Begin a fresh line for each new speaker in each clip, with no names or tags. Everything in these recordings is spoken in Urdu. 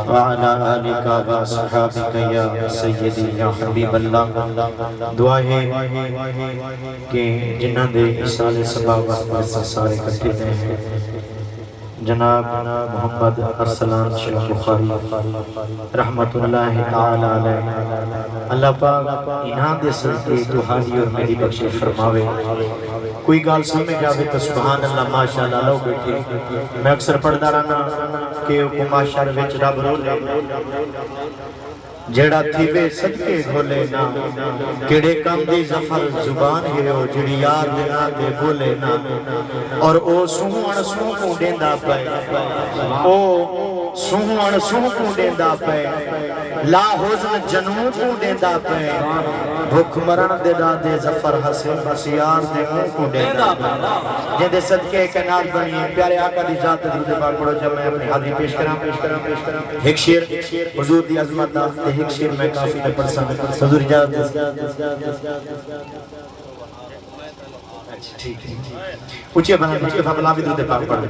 وعلى آلك وصحابك يا سیدی یا حبیب اللہ. دعا ہے کہ جنہ دے اصال سباب واسطے سارے کٹھے دے ہیں. جناب محمد ارسلان شیخ بخاری رحمت اللہ تعالی علیہ، اللہ پاک انہاں دے صدقے تو حالی اور میری بخشش فرماوے. کوئی گال سمجھ آوے تو سبحان اللہ ماشاءاللہ لو بیٹھے. میں اکثر پڑھدا رہنا کہ معاشر وچ رب رو جیڑا تھیوے صدقے گھولے نا، کیڑے کم دی زفر زبان ہیو جڑی یاد دینا دے بولے نا، اور او سوہن سوہ کو ڈیندا پے، او سوہن سوہ کو ڈیندا پے، لا حزن جنوں کو ڈیندا پے، بھوک مرن دے دا دے زفر ہسے بس یار دے منہ کو ڈیندا پے. جن دے صدقے کنار بنی پیارے آقا دی ذات درود پاک پڑھو. جب میں اپنی حاضری پیش کراں ایک شعر حضور دی عظمت دا ایک شعر میں کافی نے پڑھ سکتا. حضور اجازت اچھے بنا اچھے بنا بھی درود پاک پڑھ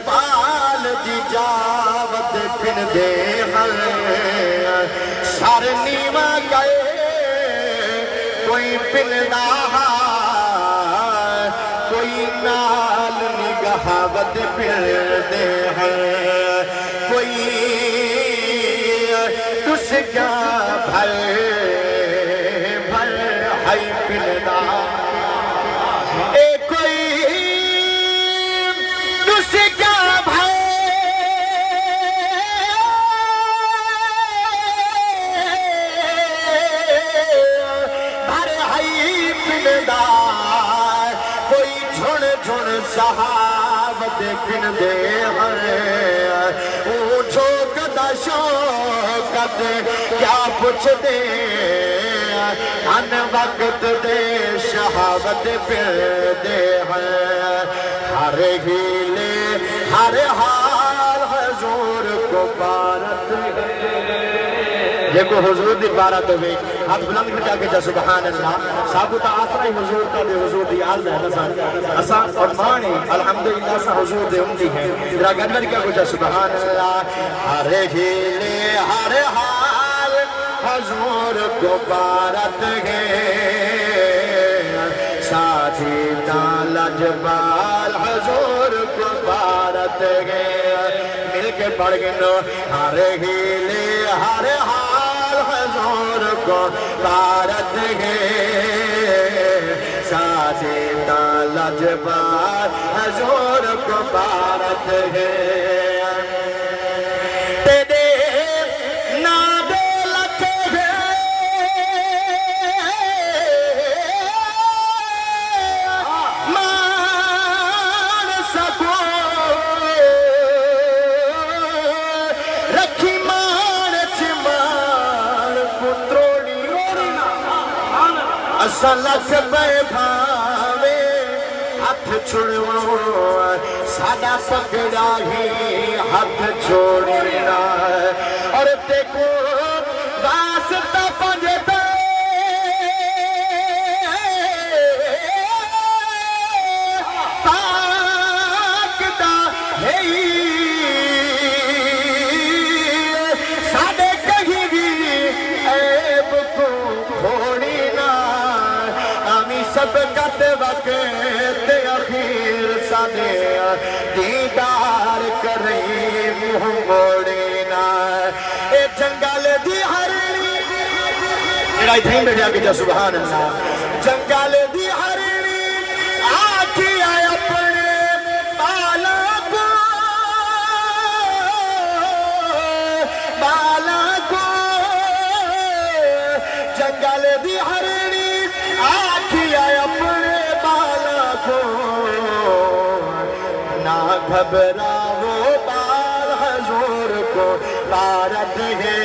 بال دی جاوت پھن دے ہر سار نیوہ گئے کوئی پلنا کوئی نال نگاہوت پھن دے ہر کوئی تس کیا بھر بھر ہائی پلنا صحابت پھن دے ہر او جھوکدہ شوکت کیا پوچھ دے ان وقت دے شہابت پھن دے ہر ہیلے ہر حال حضور کو بارت یہ کو حضور دی بارت ہوئی. ہاتھ بلند کھٹا کے جا سبحان اللہ. صاحبو تا آسرہ ہی حضور کا دے حضور دی آل ہے نسان اسان اور مانی الحمدللہ سا حضور دے امدی ہے. درہ گنر کیا کو جا سبحان اللہ. ہر ہیلے ہر حال حضور کو بارت ہے ساتھی تالا جبال حضور کو بارت ہے. مل کے پڑھ گنو ہر ہیلے ہر حال حضور کو بارت ہے ساتھی تالا جبال حضور کو بارت ہے. سلک بے بھاوے ہاتھ چھڑواں سادہ پکڑا ہی ہاتھ چھوڑنا اور دیکھو واسطہ پنجتا پاکتا ہے سادے کہیں بھی عیب کو سب کت وقت اخیر سادے دیدار کریں منہ موڑینا. اے جنگل دی ہرنی ایڈا اتھیں بیٹھے آگے جا سبحان اللہ. جنگل دی ہرنی آکھی آئے اپنے بالا کو دی ہرنی آکھیا اپنے بالا کو نہ گھبراؤ بال حضور کو بارت ہے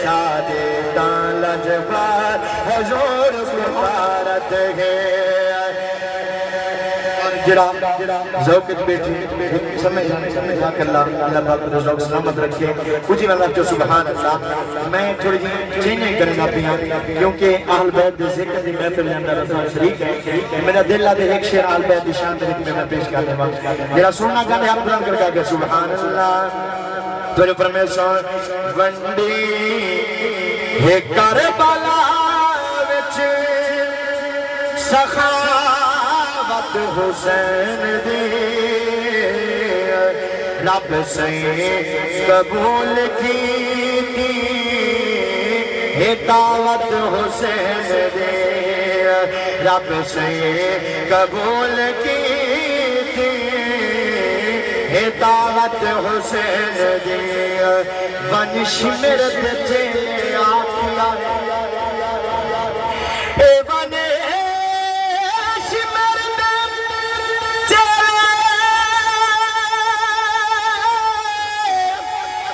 شادی دان لجبار حضور کو بارت ہے جڑا ذوقت بیٹھی سمجھ جاک اللہ پاک رزق سلامت رکھے کچھ اللہ جو سبحان اللہ میں تھوڑی جی چینج کریں گا پیاں کیونکہ اہل بیت دے ذکر دی محفل اندر رسول شریک ہے میرا دل دے ایک شعر اہل بیت دی شان دے میں پیش کر دوں جڑا سننا گانے آپ قرآن کر کے سبحان اللہ تیرے پرمیشور ونڈی ہے کربلا وچ سخاوت حسین دی رب سے قبول کی دعوت حسین دی رب سے قبول کی دعوت حسین دی ونش مرد چلے آکھیا اے ونش مرد چلے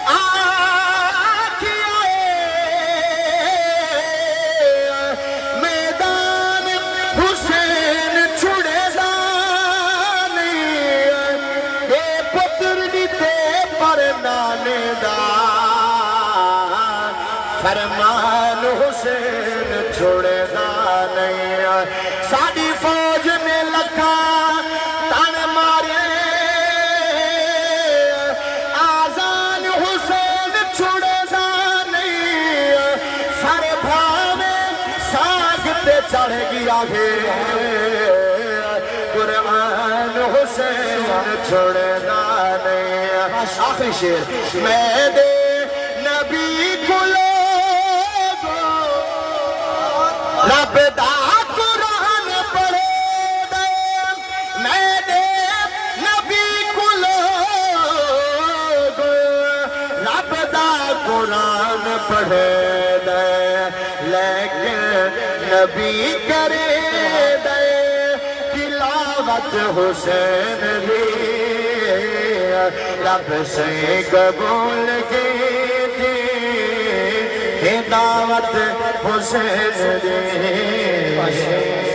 آکھیا میدان حسین چھڑے فرمان حسین چھوڑے گا نہیں ساڑی فوج نے لکھا تن مارے آزان حسین چھوڑے گا نہیں سارے بھاوے ساگ تے چڑھ گیا ہے قرآن حسین چھوڑے گا نہیں آخری شعر میں دے نبی کو رب دا قرآن پڑھے دے میں دے نبی کو لوگ رب دا قرآن پڑھے دے لیکن نبی کرے دے تلاوت حسین دی رب سے قبول کی دعوت حسین دی